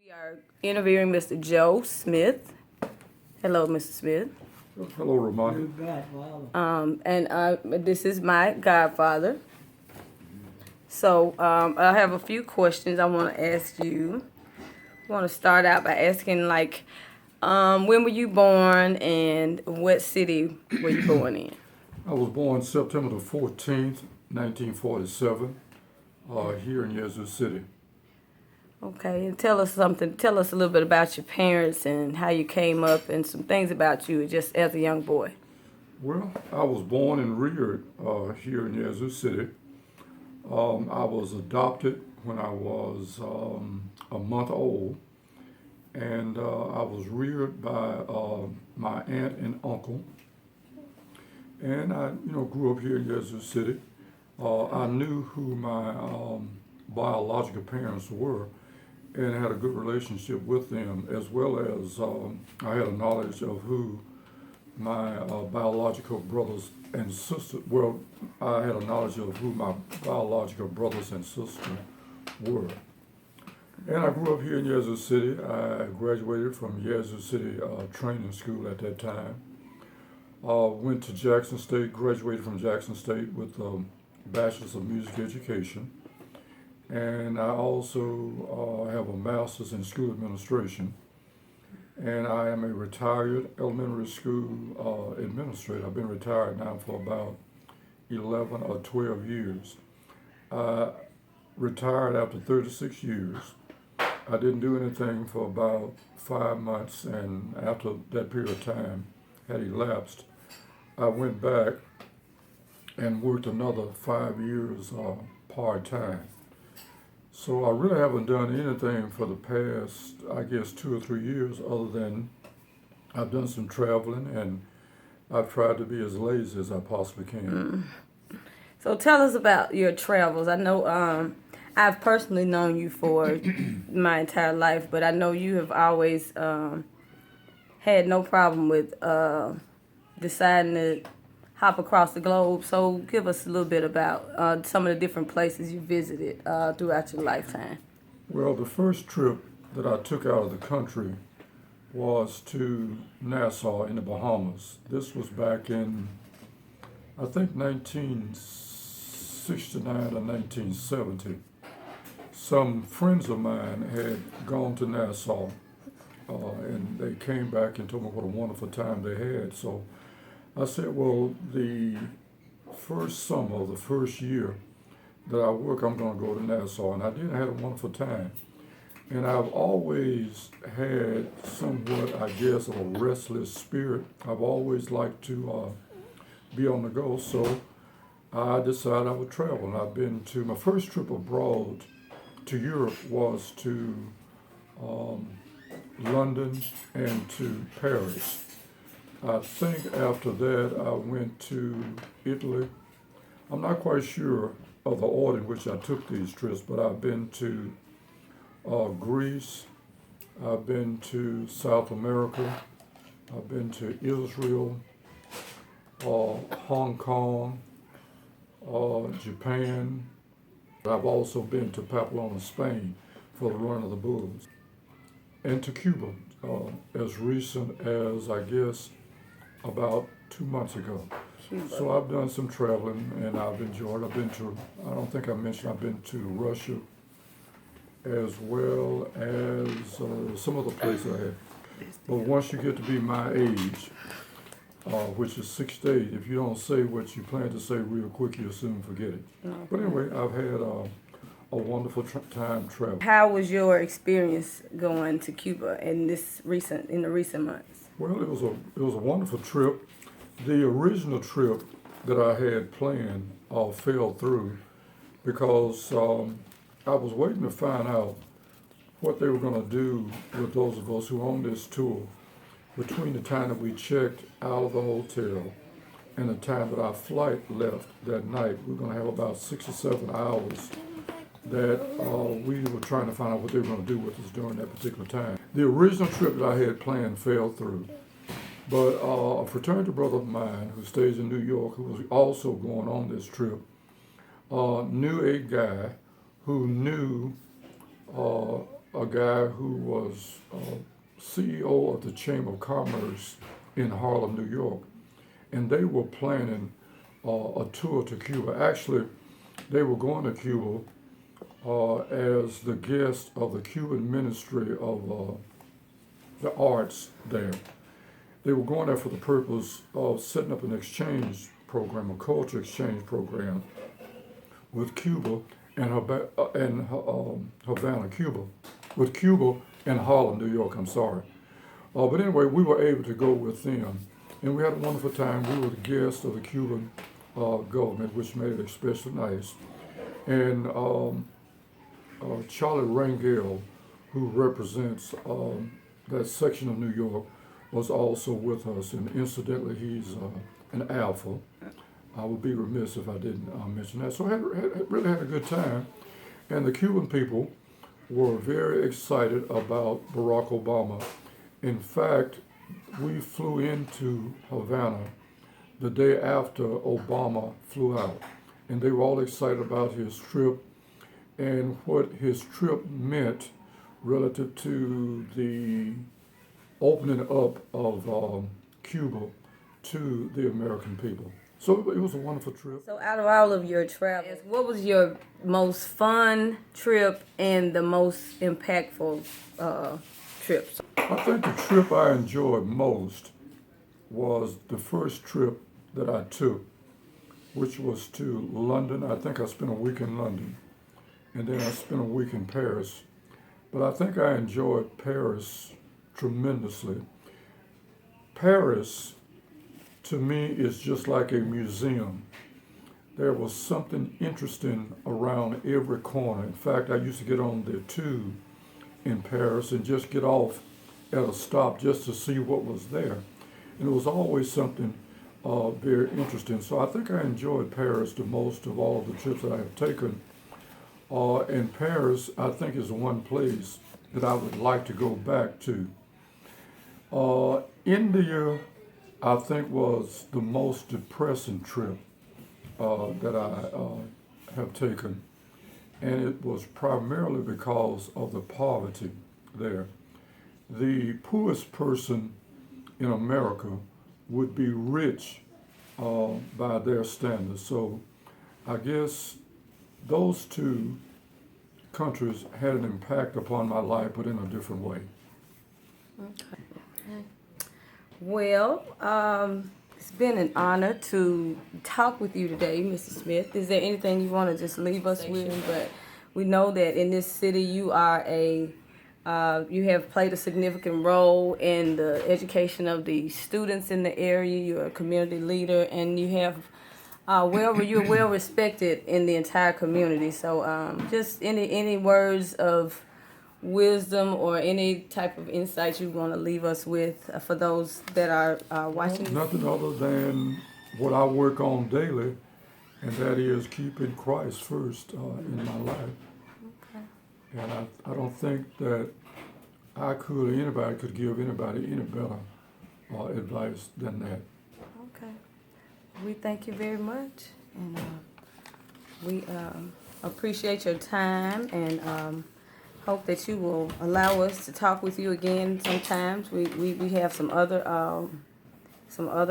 We are interviewing Mr. Joe Smith. Hello, Mr. Smith. Hello, Romani. This is my godfather. So I have a few questions I want to ask you. I want to start out by asking, when were you born and what city were you born in? I was born September the 14th, 1947, here in Yazoo City. Okay, and tell us something. Tell us a little bit about your parents and how you came up and some things about you just as a young boy. Well, I was born and reared here in Yazoo City. I was adopted when I was a month old, and I was reared by my aunt and uncle. And I, grew up here in Yazoo City. I knew who my biological parents were, and had a good relationship with them, as well as I had a knowledge of who my biological brothers and sisters. Well, I had a knowledge of who my biological brothers and sisters were. And I grew up here in Yazoo City. I graduated from Yazoo City Training School at that time. Went to Jackson State, graduated from Jackson State with a Bachelor's of Music Education. And I also have a master's in school administration. And I am a retired elementary school administrator. I've been retired now for about 11 or 12 years. I retired after 36 years. I didn't do anything for about 5 months, and after that period of time had elapsed, I went back and worked another 5 years part-time. So I really haven't done anything for the past, I guess, 2 or 3 years, other than I've done some traveling, and I've tried to be as lazy as I possibly can. So tell us about your travels. I know I've personally known you for my entire life, but I know you have always had no problem with deciding to hop across the globe. So give us a little bit about some of the different places you visited throughout your lifetime. Well, the first trip that I took out of the country was to Nassau in the Bahamas. This was back in, I think, 1969 or 1970. Some friends of mine had gone to Nassau, and they came back and told me what a wonderful time they had. So I said, well, the first summer, the first year that I work, I'm going to go to Nassau. And I did. I had a wonderful time. And I've always had somewhat, I guess, of a restless spirit. I've always liked to be on the go. So I decided I would travel. And I've been to, my first trip abroad to Europe was to London and to Paris. I think after that I went to Italy. I'm not quite sure of the order in which I took these trips, but I've been to Greece, I've been to South America, I've been to Israel, Hong Kong, Japan. I've also been to Pamplona, Spain for the Run of the Bulls, and to Cuba as recent as, I guess, about 2 months ago. Cuba. So I've done some traveling and I've enjoyed. I've been to, I don't think I mentioned, I've been to Russia as well as some other places I have. But once you get to be my age, which is 68, if you don't say what you plan to say real quick, you'll soon forget it. Okay. But anyway, I've had a wonderful time traveling. How was your experience going to Cuba in the recent months? Well, it was a wonderful trip. The original trip that I had planned fell through because I was waiting to find out what they were going to do with those of us who owned this tour between the time that we checked out of the hotel and the time that our flight left that night. We were going to have about 6 or 7 hours that we were trying to find out what they were going to do with us during that particular time. The original trip that I had planned fell through, but a fraternity brother of mine who stays in New York, who was also going on this trip, knew a guy who knew a guy who was CEO of the Chamber of Commerce in Harlem, New York, and they were planning a tour to Cuba. Actually, they were going to Cuba as the guest of the Cuban Ministry of the Arts there. They were going there for the purpose of setting up an exchange program, a culture exchange program with Cuba and Havana, Cuba, with Cuba and Harlem, New York, I'm sorry. But anyway, we were able to go with them, and we had a wonderful time. We were the guests of the Cuban government, which made it especially nice. And Charlie Rangel, who represents that section of New York, was also with us. And incidentally, he's an Alpha. I would be remiss if I didn't mention that. So I really had a good time. And the Cuban people were very excited about Barack Obama. In fact, we flew into Havana the day after Obama flew out. And they were all excited about his trip and what his trip meant relative to the opening up of Cuba to the American people. So it was a wonderful trip. So out of all of your travels, what was your most fun trip and the most impactful trips? I think the trip I enjoyed most was the first trip that I took, which was to London. I think I spent a week in London, and then I spent a week in Paris. But I think I enjoyed Paris tremendously. Paris, to me, is just like a museum. There was something interesting around every corner. In fact, I used to get on the tube in Paris and just get off at a stop just to see what was there. And it was always something very interesting. So I think I enjoyed Paris the most of all of the trips that I have taken. And Paris, I think, is one place that I would like to go back to. India, I think, was the most depressing trip that I have taken. And it was primarily because of the poverty there. The poorest person in America would be rich by their standards. So I guess those two countries had an impact upon my life, but in a different way. Okay. Well, it's been an honor to talk with you today, Mrs. Smith. Is there anything you want to just leave us with? But we know that in this city you are you have played a significant role in the education of the students in the area. You're a community leader, and you have you're well respected in the entire community. So, just any words of wisdom or any type of insight you want to leave us with for those that are watching? Nothing other than what I work on daily, and that is keeping Christ first in my life. Okay. And I don't think that I could or anybody could give anybody any better advice than that. Okay. We thank you very much, and we appreciate your time, and hope that you will allow us to talk with you again sometimes. We have some other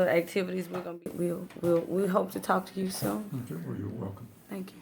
activities we're gonna be. We hope to talk to you soon. Okay, well, you're welcome. Thank you.